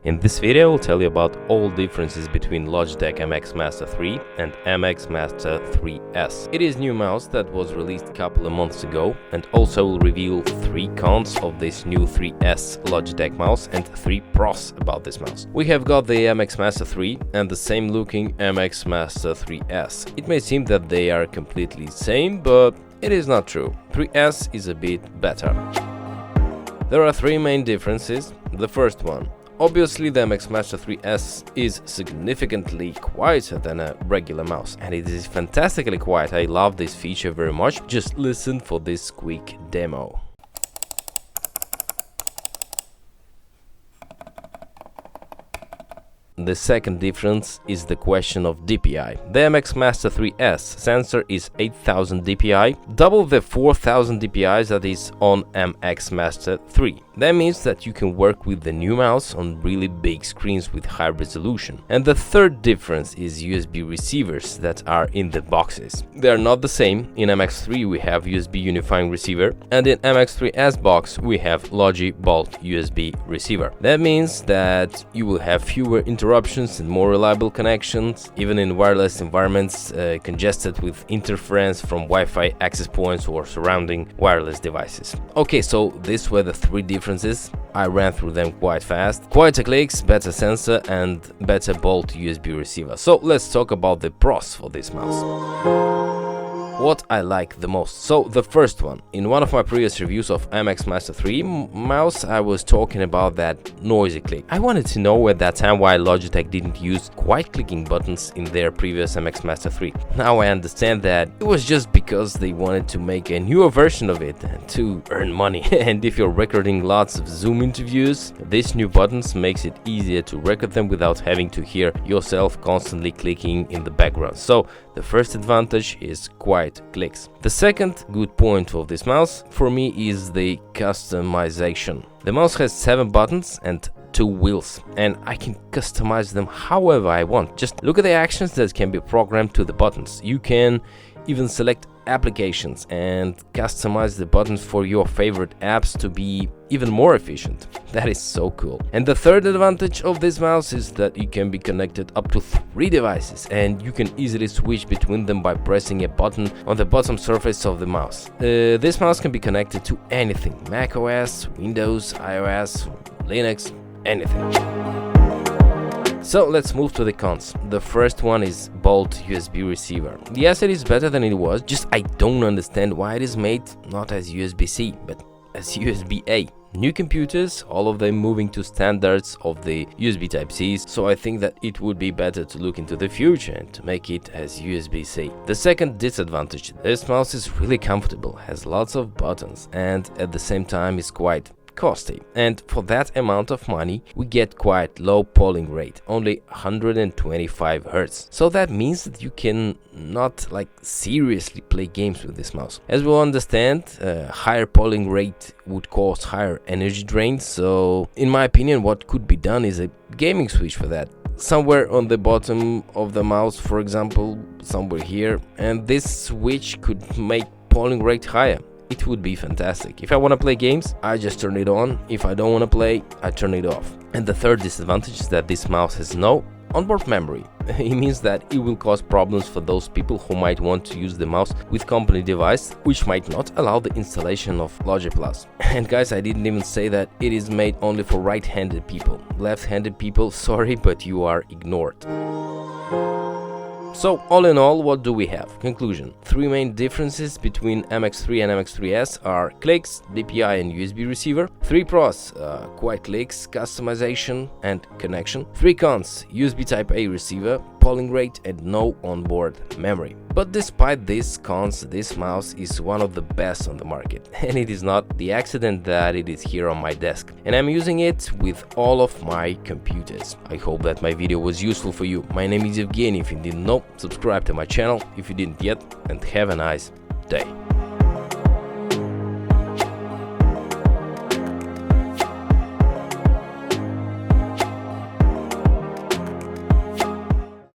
In this video, I'll tell you about all differences between Logitech MX Master 3 and MX Master 3S. It is new mouse that was released a couple of months ago, and also will reveal 3 cons of this new 3S Logitech mouse and 3 pros about this mouse. We have got the MX Master 3 and the same looking MX Master 3S. It may seem that they are completely same, but it is not true. 3S is a bit better. There are 3 main differences. The first one. Obviously, the MX Master 3S is significantly quieter than a regular mouse, and it is fantastically quiet. I love this feature very much. Just listen for this quick demo. The second difference is the question of DPI. The MX Master 3S sensor is 8000 DPI, double the 4000 DPI that is on MX Master 3. That means that you can work with the new mouse on really big screens with high resolution. And the third difference is USB receivers that are in the boxes. They are not the same. In MX3 we have USB unifying receiver, and in MX3S box we have Logi Bolt USB receiver. That means that you will have fewer interruptions and more reliable connections, even in wireless environments congested with interference from Wi-Fi access points or surrounding wireless devices. Okay, so these were the 3 differences. I ran through them quite fast. Quieter clicks, better sensor and better Bolt USB receiver. So let's talk about the pros for this mouse. What I like the most. So the first one, in one of my previous reviews of MX Master 3 mouse, I was talking about that noisy click. I wanted to know at that time why Logitech didn't use quiet clicking buttons in their previous MX Master 3. Now I understand that it was just because they wanted to make a newer version of it to earn money. And if you're recording lots of Zoom interviews, these new buttons makes it easier to record them without having to hear yourself constantly clicking in the background. So the first advantage is quiet clicks. The second good point of this mouse for me is the customization. The mouse has 7 buttons and 2 wheels, and I can customize them however I want. Just look at the actions that can be programmed to the buttons. You can even select applications and customize the buttons for your favorite apps to be even more efficient. That is so cool. And the third advantage of this mouse is that it can be connected up to 3 devices, and you can easily switch between them by pressing a button on the bottom surface of the mouse. This mouse can be connected to anything: Mac OS, Windows, iOS, Linux, anything. So let's move to the cons. The first one is Bolt USB receiver. Yes, it is better than it was, just I don't understand why it is made not as USB-C, but as USB-A. New computers, all of them moving to standards of the USB Type-C, so I think that it would be better to look into the future and to make it as USB-C. The second disadvantage, this mouse is really comfortable, has lots of buttons, and at the same time is quite costly, and for that amount of money we get quite low polling rate, only 125 Hz. So that means that you can not seriously play games with this mouse. As we understand, higher polling rate would cause higher energy drain, so in my opinion what could be done is a gaming switch for that. Somewhere on the bottom of the mouse, for example, somewhere here, and this switch could make polling rate higher. It would be fantastic. If I want to play games, I just turn it on. If I don't want to play, I turn it off. And the third disadvantage is that this mouse has no onboard memory. It means that it will cause problems for those people who might want to use the mouse with company device, which might not allow the installation of Logic Plus. And guys, I didn't even say that it is made only for right-handed people. Left-handed people, sorry, but you are ignored. So all in all, what do we have? Conclusion. 3 main differences between MX3 and MX3S are clicks, DPI and USB receiver. 3 pros, quiet clicks, customization and connection. 3 cons, USB Type-A receiver, polling rate and no onboard memory. But despite these cons, this mouse is one of the best on the market, and it is not the accident that it is here on my desk, and I'm using it with all of my computers. I hope that my video was useful for you. My name is Evgeny. If you didn't know, subscribe to my channel if you didn't yet, and have a nice day.